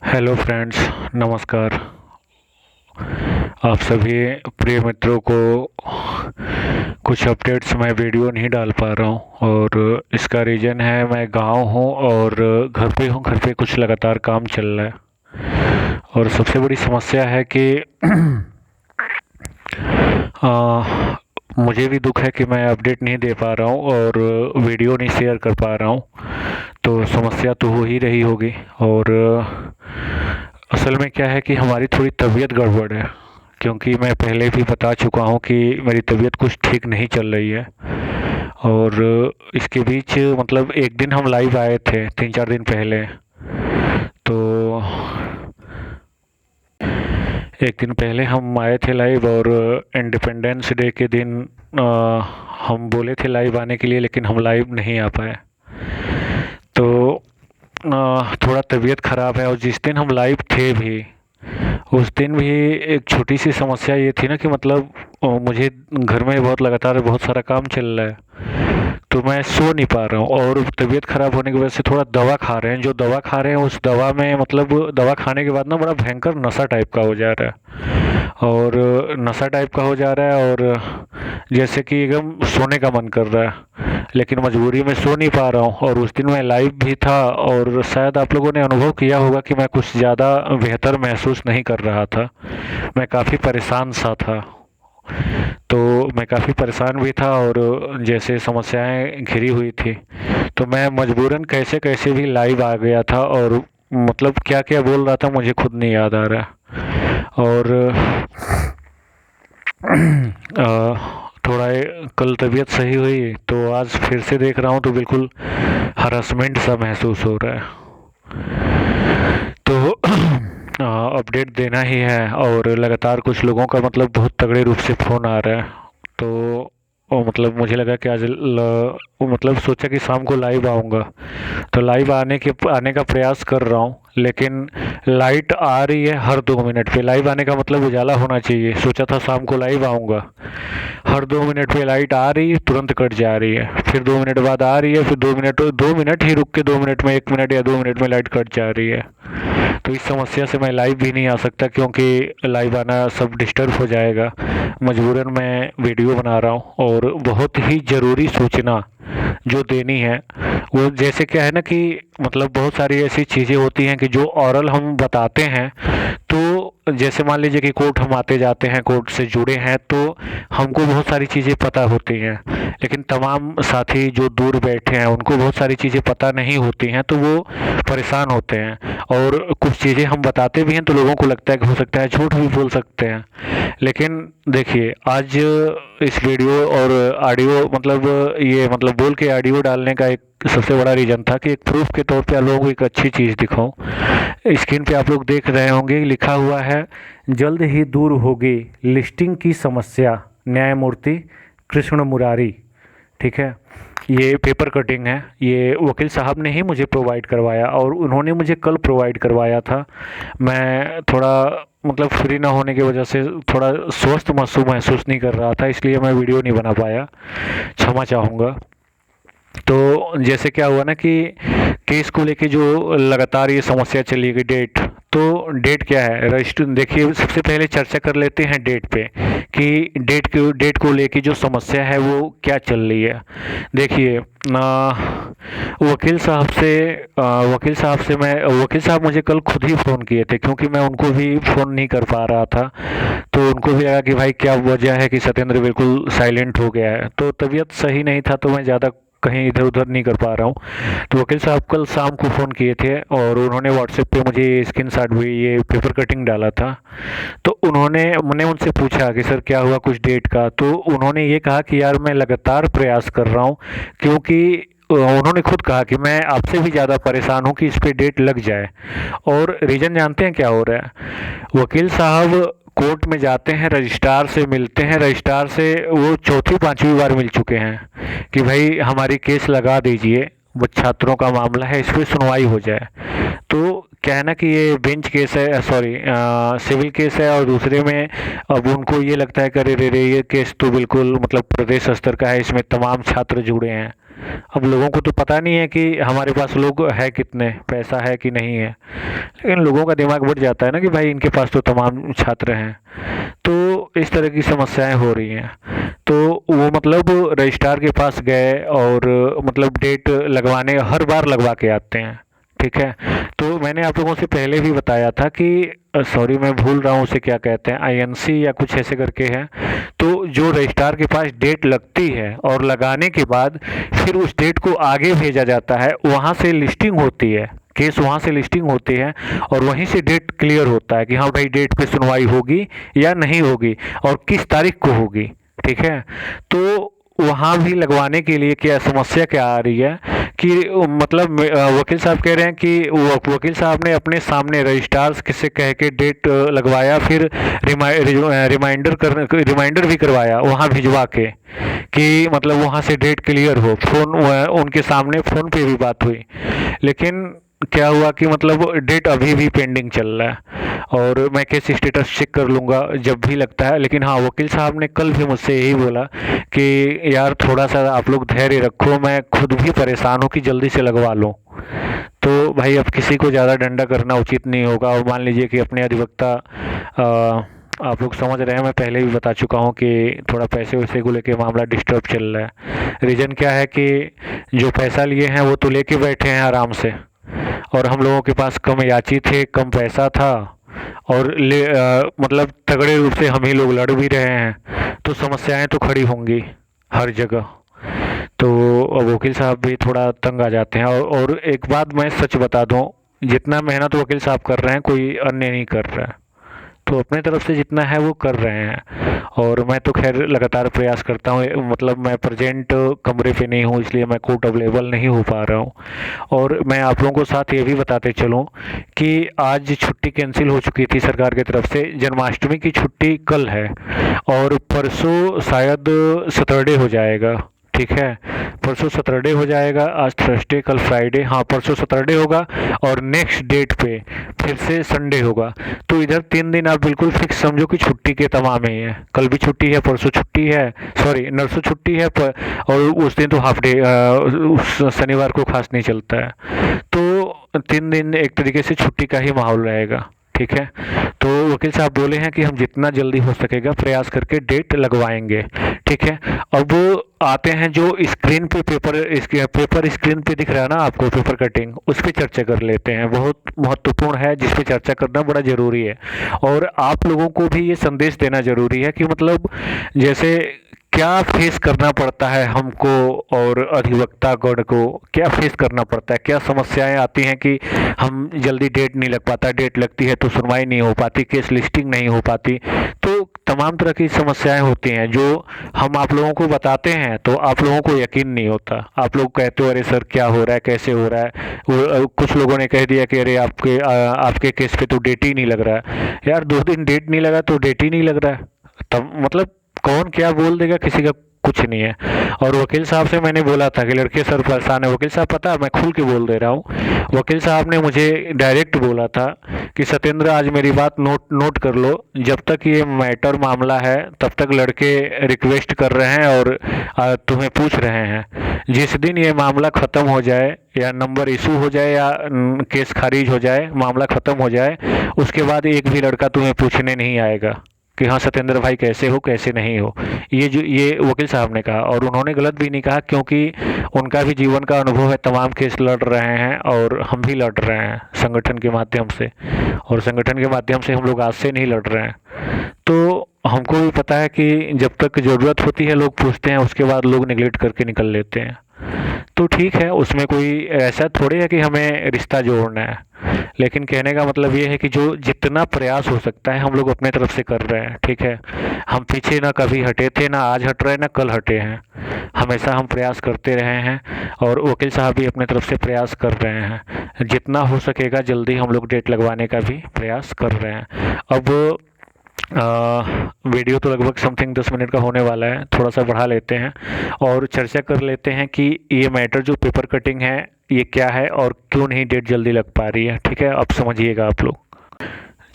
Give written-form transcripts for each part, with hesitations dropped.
Hello friends, नमस्कार। आप सभी प्रिय मित्रों को कुछ अपडेट्स मैं वीडियो नहीं डाल पा रहा हूँ और इसका रीज़न है मैं गांव हूँ और घर पे हूँ। घर पे कुछ लगातार काम चल रहा है और सबसे बड़ी समस्या है कि मुझे भी दुख है कि मैं अपडेट नहीं दे पा रहा हूँ और वीडियो नहीं शेयर कर पा रहा हूँ। तो समस्या तो हो ही रही होगी और असल में क्या है कि हमारी थोड़ी तबीयत गड़बड़ है, क्योंकि मैं पहले भी बता चुका हूँ कि मेरी तबीयत कुछ ठीक नहीं चल रही है। और इसके बीच मतलब एक दिन हम लाइव आए थे 3-4 दिन पहले। तो एक दिन पहले हम आए थे लाइव और इंडिपेंडेंस डे के दिन हम बोले थे लाइव आने के लिए, लेकिन हम लाइव नहीं आ पाए। तो थोड़ा तबीयत ख़राब है और जिस दिन हम लाइव थे भी उस दिन भी एक छोटी सी समस्या ये थी ना कि मतलब मुझे घर में बहुत लगातार बहुत सारा काम चल रहा है, तो मैं सो नहीं पा रहा हूँ और तबीयत ख़राब होने की वजह से थोड़ा दवा खा रहे हैं। जो दवा खा रहे हैं उस दवा में मतलब दवा खाने के बाद ना बड़ा भयंकर नशा टाइप का हो जा रहा है और नशा टाइप का हो जा रहा है और जैसे कि एकदम सोने का मन कर रहा है, लेकिन मजबूरी में सो नहीं पा रहा हूँ। और उस दिन मैं लाइव भी था और शायद आप लोगों ने अनुभव किया होगा कि मैं कुछ ज़्यादा बेहतर महसूस नहीं कर रहा था। मैं काफ़ी परेशान सा था। तो मैं काफ़ी परेशान भी था और जैसे समस्याएं घिरी हुई थी, तो मैं मजबूरन कैसे कैसे भी लाइव आ गया था और मतलब क्या क्या बोल रहा था मुझे खुद नहीं याद आ रहा। और थोड़ा कल तबीयत सही हुई तो आज फिर से देख रहा हूँ तो बिल्कुल हरासमेंट सा महसूस हो रहा है। तो अपडेट देना ही है और लगातार कुछ लोगों का मतलब बहुत तगड़े रूप से फ़ोन आ रहा है। तो मतलब मुझे लगा कि आज मतलब सोचा कि शाम को लाइव आऊँगा, तो लाइव आने का प्रयास कर रहा हूँ, लेकिन लाइट आ रही है हर 2 मिनट पे। लाइव आने का मतलब उजाला होना चाहिए। सोचा था शाम को लाइव आऊँगा, हर 2 मिनट पे लाइट आ रही है तुरंत कट जा रही है, फिर 2 मिनट बाद आ रही है, फिर 2 मिनट ही रुक के 2 मिनट में 1 मिनट या 2 मिनट में लाइट कट जा रही है। तो इस समस्या से मैं लाइव भी नहीं आ सकता, क्योंकि लाइव आना सब डिस्टर्ब हो जाएगा। मजबूरन मैं वीडियो बना रहा हूँ और बहुत ही ज़रूरी सूचना जो देनी है वो जैसे क्या है ना कि मतलब बहुत सारी ऐसी चीज़ें होती हैं कि जो ऑरल हम बताते हैं, तो जैसे मान लीजिए कि कोर्ट हम आते जाते हैं, कोर्ट से जुड़े हैं, तो हमको बहुत सारी चीज़ें पता होती हैं, लेकिन तमाम साथी जो दूर बैठे हैं उनको बहुत सारी चीज़ें पता नहीं होती हैं, तो वो परेशान होते हैं। और कुछ चीज़ें हम बताते भी हैं तो लोगों को लगता है कि हो सकता है झूठ भी बोल सकते हैं। लेकिन देखिए, आज इस वीडियो और ऑडियो मतलब ये मतलब बोल के ऑडियो डालने का एक सबसे बड़ा रीज़न था कि एक प्रूफ के तौर पे आप लोगों को एक अच्छी चीज़ दिखाऊं। स्क्रीन पे आप लोग देख रहे होंगे, लिखा हुआ है जल्द ही दूर होगी लिस्टिंग की समस्या, न्यायमूर्ति कृष्ण मुरारी। ठीक है, ये पेपर कटिंग है, ये वकील साहब ने ही मुझे प्रोवाइड करवाया और उन्होंने मुझे कल प्रोवाइड करवाया था। मैं थोड़ा मतलब फ्री ना होने की वजह से थोड़ा स्वस्थ महसूस नहीं कर रहा था, इसलिए मैं वीडियो नहीं बना पाया, क्षमा चाहूँगा। तो जैसे क्या हुआ ना कि केस को लेके जो लगातार ये समस्या चली गई, तो डेट क्या है रजिस्टर। देखिए, सबसे पहले चर्चा कर लेते हैं डेट पे कि डेट को लेके जो समस्या है वो क्या चल रही है। देखिए, वकील साहब मुझे कल खुद ही फ़ोन किए थे, क्योंकि मैं उनको भी फ़ोन नहीं कर पा रहा था। तो उनको भी लगा कि भाई क्या वजह है कि सत्येंद्र बिल्कुल साइलेंट हो गया है। तो तबीयत सही नहीं था तो मैं ज़्यादा कहीं इधर उधर नहीं कर पा रहा हूँ। तो वकील साहब कल शाम को फ़ोन किए थे और उन्होंने व्हाट्सएप पे मुझे स्क्रीनशॉट भी ये पेपर कटिंग डाला था। तो मैंने उनसे पूछा कि सर क्या हुआ कुछ डेट का, तो उन्होंने ये कहा कि यार मैं लगातार प्रयास कर रहा हूँ, क्योंकि उन्होंने खुद कहा कि मैं आपसे भी ज़्यादा परेशान हूँ कि इस पे डेट लग जाए। और रीज़न जानते हैं क्या हो रहा है? वकील साहब कोर्ट में जाते हैं, रजिस्ट्रार से मिलते हैं, रजिस्ट्रार से वो चौथी पांचवी बार मिल चुके हैं कि भाई हमारी केस लगा दीजिए, वो छात्रों का मामला है, इस पर सुनवाई हो जाए। तो क्या है ना कि ये बेंच केस है, सॉरी सिविल केस है, और दूसरे में अब उनको ये लगता है कि अरे रे रे ये केस तो बिल्कुल मतलब प्रदेश स्तर का है, इसमें तमाम छात्र जुड़े हैं। अब लोगों को तो पता नहीं है कि हमारे पास लोग है कितने, पैसा है कि नहीं है, लेकिन लोगों का दिमाग बढ़ जाता है ना कि भाई इनके पास तो तमाम छात्र हैं। तो इस तरह की समस्याएं हो रही हैं। तो वो मतलब रजिस्ट्रार के पास गए और मतलब डेट लगवाने हर बार लगवा के आते हैं, ठीक है। तो मैंने आप लोगों से पहले भी बताया था कि सॉरी मैं भूल रहा हूँ उसे क्या कहते हैं, आईएनसी या कुछ ऐसे करके है। तो जो रजिस्ट्रार के पास डेट लगती है और लगाने के बाद फिर उस डेट को आगे भेजा जाता है, वहाँ से लिस्टिंग होती है, केस वहाँ से लिस्टिंग होती है और वहीं से डेट क्लियर होता है कि हाँ भाई डेट पे सुनवाई होगी या नहीं होगी और किस तारीख को होगी, ठीक है। तो वहाँ भी लगवाने के लिए क्या समस्या क्या आ रही है कि मतलब वकील साहब कह रहे हैं कि वकील साहब ने अपने सामने रजिस्ट्रार किससे कह के डेट लगवाया, फिर रिमाइंडर भी करवाया वहाँ भिजवा के कि मतलब वहाँ से डेट क्लियर हो। फोन उनके सामने फ़ोन पे भी बात हुई, लेकिन क्या हुआ कि मतलब डेट अभी भी पेंडिंग चल रहा है और मैं केस स्टेटस चेक कर लूँगा जब भी लगता है। लेकिन हाँ, वकील साहब ने कल भी मुझसे यही बोला कि यार थोड़ा सा आप लोग धैर्य रखो, मैं खुद भी परेशान हूँ कि जल्दी से लगवा लूँ। तो भाई अब किसी को ज़्यादा डंडा करना उचित नहीं होगा। और मान लीजिए कि अपने अधिवक्ता आप लोग समझ रहे हैं, मैं पहले भी बता चुका हूँ कि थोड़ा पैसे वैसे को लेके मामला डिस्टर्ब चल रहा है। रीज़न क्या है कि जो पैसा लिए हैं वो तो लेके बैठे हैं आराम से, और हम लोगों के पास कम याची थे, कम पैसा था और मतलब तगड़े रूप से हम ही लोग लड़ भी रहे हैं, तो समस्याएं तो खड़ी होंगी हर जगह। तो वकील साहब भी थोड़ा तंग आ जाते हैं। और एक बात मैं सच बता दूं, जितना मेहनत वकील साहब कर रहे हैं कोई अन्य नहीं कर रहा है। तो अपने तरफ से जितना है वो कर रहे हैं और मैं तो खैर लगातार प्रयास करता हूँ। मतलब मैं प्रेजेंट कमरे पे नहीं हूँ, इसलिए मैं कोर्ट अवेलेबल नहीं हो पा रहा हूँ। और मैं आप लोगों को साथ ये भी बताते चलूँ कि आज छुट्टी कैंसिल हो चुकी थी सरकार की तरफ से, जन्माष्टमी की छुट्टी कल है और परसों शायद सैटरडे हो जाएगा, ठीक है। परसों सैटरडे हो जाएगा, आज थर्सडे कल फ्राइडे, हाँ परसों सैटरडे होगा और नेक्स्ट डेट पे फिर से संडे होगा। तो इधर 3 दिन आप बिल्कुल फिक्स समझो कि छुट्टी के तमाम ही है। कल भी छुट्टी है, परसों छुट्टी है, सॉरी नरसों छुट्टी है और उस दिन तो हाफ डे शनिवार को खास नहीं चलता है। तो 3 दिन एक तरीके से छुट्टी का ही माहौल रहेगा, ठीक है। तो वकील साहब बोले हैं कि हम जितना जल्दी हो सकेगा प्रयास करके डेट लगवाएंगे, ठीक है। अब आते हैं जो स्क्रीन पे पेपर स्क्रीन पे दिख रहा है ना आपको, पेपर कटिंग, उस पर चर्चा कर लेते हैं। बहुत महत्वपूर्ण है, जिस पे चर्चा करना बड़ा ज़रूरी है और आप लोगों को भी ये संदेश देना ज़रूरी है कि मतलब जैसे क्या फेस करना पड़ता है हमको और अधिवक्ता गण को, क्या फेस करना पड़ता है, क्या समस्याएं आती हैं कि हम जल्दी डेट नहीं लग पाता, डेट लगती है तो सुनवाई नहीं हो पाती, केस लिस्टिंग नहीं हो पाती। तो तमाम तरह की समस्याएं होती हैं जो हम आप लोगों को बताते हैं तो आप लोगों को यकीन नहीं होता। आप लोग कहते हो अरे सर क्या हो रहा है, कैसे हो रहा है। कुछ लोगों ने कह दिया कि अरे आपके केस पे तो डेट ही नहीं लग रहा है। यार 2 दिन डेट नहीं लगा तो डेट ही नहीं लग रहा है, तब मतलब कौन क्या बोल देगा, किसी का कुछ नहीं है। और वकील साहब से मैंने बोला था कि लड़के सर परेशान है, वकील साहब पता है मैं खुल के बोल दे रहा हूँ। वकील साहब ने मुझे डायरेक्ट बोला था कि सत्येंद्र आज मेरी बात नोट कर लो, जब तक ये मैटर मामला है तब तक लड़के रिक्वेस्ट कर रहे हैं और तुम्हें पूछ रहे हैं। जिस दिन ये मामला ख़त्म हो जाए या नंबर इशू हो जाए या केस खारिज हो जाए, मामला ख़त्म हो जाए, उसके बाद एक भी लड़का तुम्हें पूछने नहीं आएगा कि हाँ सत्येंद्र भाई कैसे हो कैसे नहीं हो। ये वकील साहब ने कहा और उन्होंने गलत भी नहीं कहा, क्योंकि उनका भी जीवन का अनुभव है, तमाम केस लड़ रहे हैं और हम भी लड़ रहे हैं संगठन के माध्यम से, और संगठन के माध्यम से हम लोग आज से नहीं लड़ रहे हैं। तो हमको भी पता है कि जब तक ज़रूरत होती है लोग पूछते हैं, उसके बाद लोग निगलेक्ट करके निकल लेते हैं। तो ठीक है, उसमें कोई ऐसा थोड़ी है कि हमें रिश्ता जोड़ना है, लेकिन कहने का मतलब ये है कि जो जितना प्रयास हो सकता है हम लोग अपने तरफ से कर रहे हैं, ठीक है। हम पीछे ना कभी हटे थे, ना आज हट रहे हैं, ना कल हटे हैं, हमेशा हम प्रयास करते रहे हैं और वकील साहब भी अपने तरफ से प्रयास कर रहे हैं। जितना हो सकेगा जल्दी हम लोग डेट लगवाने का भी प्रयास कर रहे हैं। अब वीडियो तो लगभग समथिंग 10 मिनट का होने वाला है, थोड़ा सा बढ़ा लेते हैं और चर्चा कर लेते हैं कि ये मैटर जो पेपर कटिंग है ये क्या है और क्यों नहीं डेट जल्दी लग पा रही है, ठीक है। अब समझिएगा आप लोग,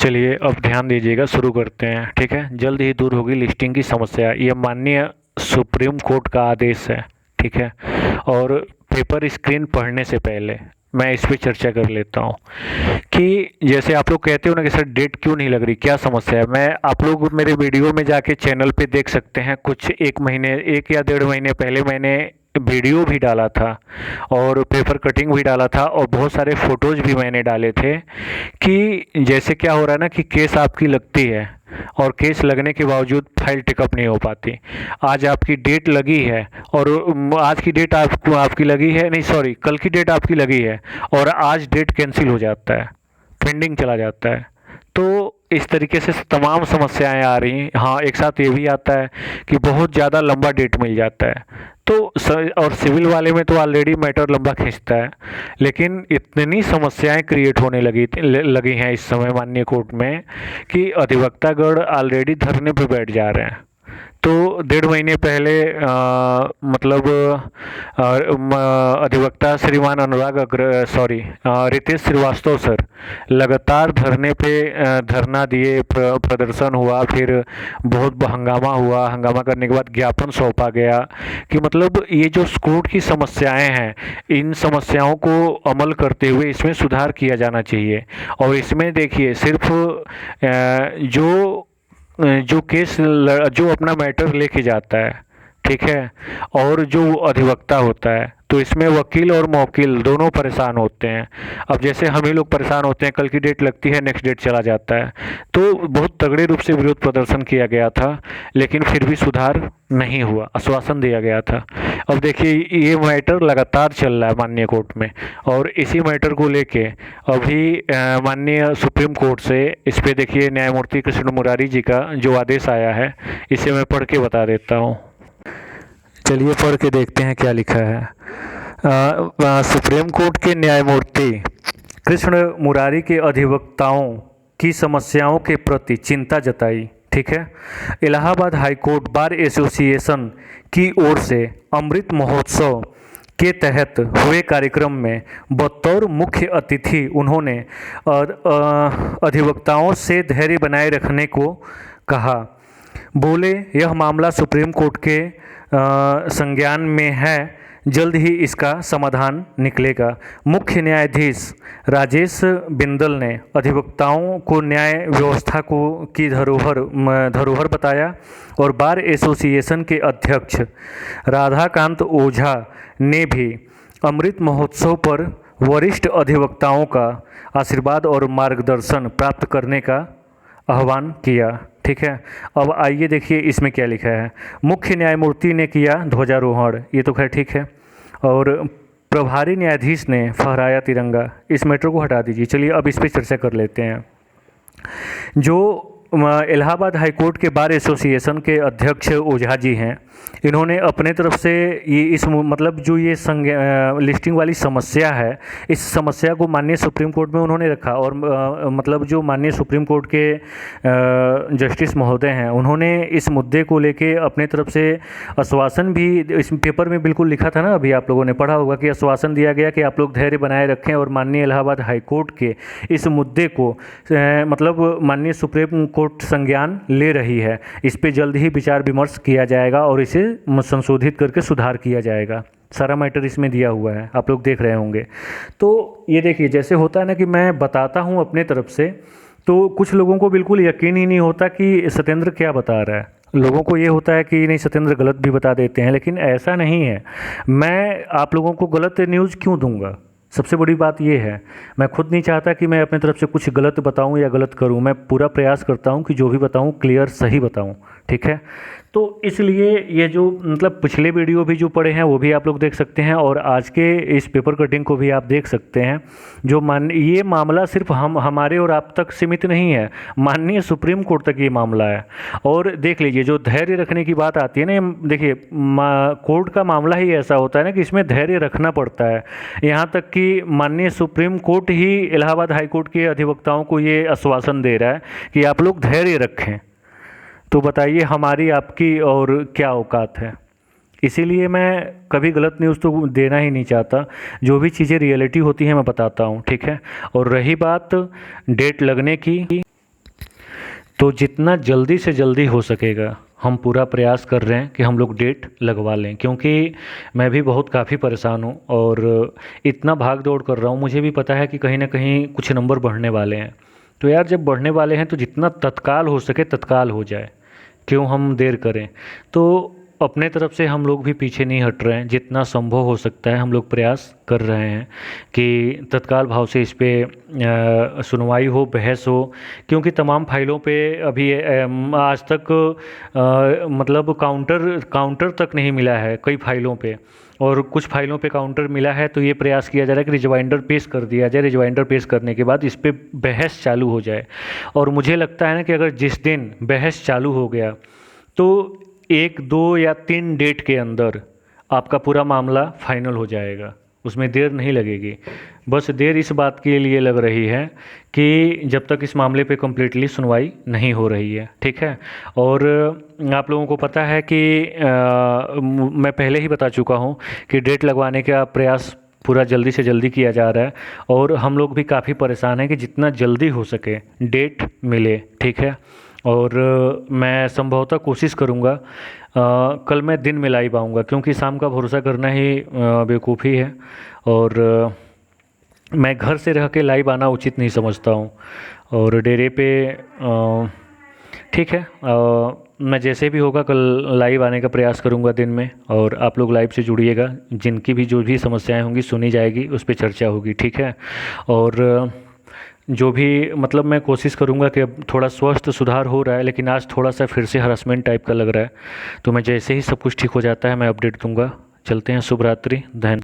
चलिए अब ध्यान दीजिएगा, शुरू करते हैं, ठीक है। जल्द ही दूर होगी लिस्टिंग की समस्या, ये माननीय सुप्रीम कोर्ट का आदेश है, ठीक है। और पेपर स्क्रीन पढ़ने से पहले मैं इस पे चर्चा कर लेता हूँ कि जैसे आप लोग कहते हो ना कि सर डेट क्यों नहीं लग रही, क्या समस्या है। मैं आप लोग मेरे वीडियो में जाके चैनल पे देख सकते हैं, कुछ 1 या 1.5 महीने पहले मैंने वीडियो भी डाला था और पेपर कटिंग भी डाला था और बहुत सारे फ़ोटोज़ भी मैंने डाले थे कि जैसे क्या हो रहा है ना कि केस आपकी लगती है और केस लगने के बावजूद फाइल टिकअप नहीं हो पाती। आज आपकी डेट लगी है और आज की डेट आपकी लगी है, नहीं सॉरी, कल की डेट आपकी लगी है और आज डेट कैंसिल हो जाता है, पेंडिंग चला जाता है। तो इस तरीके से तमाम समस्याएं आ रही हैं। हाँ, एक साथ ये भी आता है कि बहुत ज़्यादा लंबा डेट मिल जाता है। तो और सिविल वाले में तो ऑलरेडी मैटर लंबा खींचता है, लेकिन इतनी समस्याएं क्रिएट होने लगी हैं इस समय माननीय कोर्ट में कि अधिवक्तागण ऑलरेडी धरने पे बैठ जा रहे हैं। तो 1.5 महीने पहले मतलब अधिवक्ता श्रीमान रितेश श्रीवास्तव सर लगातार धरने पे धरना दिए, प्रदर्शन हुआ, फिर बहुत हंगामा हुआ। हंगामा करने के बाद ज्ञापन सौंपा गया कि मतलब ये जो कोर्ट की समस्याएं हैं, इन समस्याओं को अमल करते हुए इसमें सुधार किया जाना चाहिए। और इसमें देखिए सिर्फ जो केस जो अपना मैटर लेके जाता है, ठीक है, और जो अधिवक्ता होता है, तो इसमें वकील और मौकिल दोनों परेशान होते हैं। अब जैसे हम ही लोग परेशान होते हैं, कल की डेट लगती है, नेक्स्ट डेट चला जाता है। तो बहुत तगड़े रूप से विरोध प्रदर्शन किया गया था, लेकिन फिर भी सुधार नहीं हुआ, आश्वासन दिया गया था। अब देखिए ये मैटर लगातार चल रहा है माननीय कोर्ट में और इसी मैटर को लेके अभी माननीय सुप्रीम कोर्ट से इस पे देखिए न्यायमूर्ति कृष्ण मुरारी जी का जो आदेश आया है, इसे मैं पढ़ के बता देता हूँ। चलिए पढ़ के देखते हैं क्या लिखा है। सुप्रीम कोर्ट के न्यायमूर्ति कृष्ण मुरारी के अधिवक्ताओं की समस्याओं के प्रति चिंता जताई, ठीक है। इलाहाबाद हाईकोर्ट बार एसोसिएशन की ओर से अमृत महोत्सव के तहत हुए कार्यक्रम में बतौर मुख्य अतिथि उन्होंने अधिवक्ताओं से धैर्य बनाए रखने को कहा। बोले, यह मामला सुप्रीम कोर्ट के संज्ञान में है, जल्द ही इसका समाधान निकलेगा। मुख्य न्यायाधीश राजेश बिंदल ने अधिवक्ताओं को न्याय व्यवस्था की धरोहर बताया और बार एसोसिएशन के अध्यक्ष राधाकांत ओझा ने भी अमृत महोत्सव पर वरिष्ठ अधिवक्ताओं का आशीर्वाद और मार्गदर्शन प्राप्त करने का आह्वान किया, ठीक है। अब आइए देखिए इसमें क्या लिखा है। मुख्य न्यायमूर्ति ने किया ध्वजारोहण, ये तो खैर ठीक है, और प्रभारी न्यायाधीश ने फहराया तिरंगा। इस मैटर को हटा दीजिए। चलिए अब इस पर चर्चा कर लेते हैं। जो इलाहाबाद हाईकोर्ट के बार एसोसिएशन के अध्यक्ष ओझा जी हैं, इन्होंने अपने तरफ से ये इस मतलब जो ये लिस्टिंग वाली समस्या है, इस समस्या को माननीय सुप्रीम कोर्ट में उन्होंने रखा और मतलब जो माननीय सुप्रीम कोर्ट के जस्टिस महोदय हैं, उन्होंने इस मुद्दे को लेके अपने तरफ से आश्वासन भी इस पेपर में बिल्कुल लिखा था ना, अभी आप लोगों ने पढ़ा होगा कि आश्वासन दिया गया कि आप लोग धैर्य बनाए रखें और माननीय इलाहाबाद हाईकोर्ट के इस मुद्दे को मतलब माननीय सुप्रीम कोर्ट संज्ञान ले रही है, इस पे जल्द ही विचार विमर्श किया जाएगा और इसे संशोधित करके सुधार किया जाएगा। सारा मैटर इसमें दिया हुआ है, आप लोग देख रहे होंगे। तो ये देखिए जैसे होता है ना कि मैं बताता हूँ अपने तरफ से, तो कुछ लोगों को बिल्कुल यकीन ही नहीं होता कि सत्येंद्र क्या बता रहा है। लोगों को ये होता है कि नहीं सत्येंद्र गलत भी बता देते हैं, लेकिन ऐसा नहीं है। मैं आप लोगों को गलत न्यूज़ क्यों दूंगा, सबसे बड़ी बात ये है, मैं खुद नहीं चाहता कि मैं अपने तरफ से कुछ गलत बताऊं या गलत करूं। मैं पूरा प्रयास करता हूं कि जो भी बताऊं क्लियर सही बताऊं, ठीक है। तो इसलिए ये जो मतलब पिछले वीडियो भी जो पड़े हैं वो भी आप लोग देख सकते हैं और आज के इस पेपर कटिंग को भी आप देख सकते हैं। जो ये मामला सिर्फ हमारे और आप तक सीमित नहीं है, माननीय सुप्रीम कोर्ट तक ये मामला है। और देख लीजिए जो धैर्य रखने की बात आती है ना, देखिए कोर्ट का मामला ही ऐसा होता है ना कि इसमें धैर्य रखना पड़ता है। यहाँ तक कि माननीय सुप्रीम कोर्ट ही इलाहाबाद हाईकोर्ट के अधिवक्ताओं को ये आश्वासन दे रहा है कि आप लोग धैर्य रखें। तो बताइए हमारी आपकी और क्या औकात है। इसीलिए मैं कभी गलत न्यूज़ तो देना ही नहीं चाहता, जो भी चीज़ें रियलिटी होती हैं मैं बताता हूँ, ठीक है। और रही बात डेट लगने की, तो जितना जल्दी से जल्दी हो सकेगा हम पूरा प्रयास कर रहे हैं कि हम लोग डेट लगवा लें, क्योंकि मैं भी बहुत काफ़ी परेशान हूँ और इतना भाग दौड़ कर रहा हूँ। मुझे भी पता है कि कहीं ना कहीं कुछ नंबर बढ़ने वाले हैं। तो यार जब बढ़ने वाले हैं तो जितना तत्काल हो सके तत्काल हो जाए, क्यों हम देर करें। तो अपने तरफ से हम लोग भी पीछे नहीं हट रहे हैं, जितना संभव हो सकता है हम लोग प्रयास कर रहे हैं कि तत्काल भाव से इस पे सुनवाई हो, बहस हो। क्योंकि तमाम फाइलों पे अभी आज तक मतलब काउंटर तक नहीं मिला है कई फाइलों पे, और कुछ फाइलों पे काउंटर मिला है। तो ये प्रयास किया जा रहा है कि रिजवाइंडर पेश कर दिया जाए, रिजवाइंडर पेश करने के बाद इस पे बहस चालू हो जाए। और मुझे लगता है ना कि अगर जिस दिन बहस चालू हो गया तो 1, 2 या 3 डेट के अंदर आपका पूरा मामला फाइनल हो जाएगा, उसमें देर नहीं लगेगी। बस देर इस बात के लिए लग रही है कि जब तक इस मामले पे कम्प्लीटली सुनवाई नहीं हो रही है, ठीक है। और आप लोगों को पता है कि मैं पहले ही बता चुका हूँ कि डेट लगवाने का प्रयास पूरा जल्दी से जल्दी किया जा रहा है, और हम लोग भी काफ़ी परेशान हैं कि जितना जल्दी हो सके डेट मिले, ठीक है। और मैं संभवतः कोशिश करूँगा कल मैं दिन में लाइव आऊँगा, क्योंकि शाम का भरोसा करना ही बेवकूफ़ी है। और मैं घर से रह के लाइव आना उचित नहीं समझता हूँ। और डेरे पे ठीक है, मैं जैसे भी होगा कल लाइव आने का प्रयास करूँगा दिन में, और आप लोग लाइव से जुड़िएगा। जिनकी भी जो भी समस्याएं होंगी सुनी जाएगी, उस पर चर्चा होगी, ठीक है। और जो भी मतलब मैं कोशिश करूँगा कि अब थोड़ा स्वस्थ सुधार हो रहा है, लेकिन आज थोड़ा सा फिर से हरासमेंट टाइप का लग रहा है। तो मैं जैसे ही सब कुछ ठीक हो जाता है मैं अपडेट दूंगा। चलते हैं, शुभ रात्रि, धन्यवाद।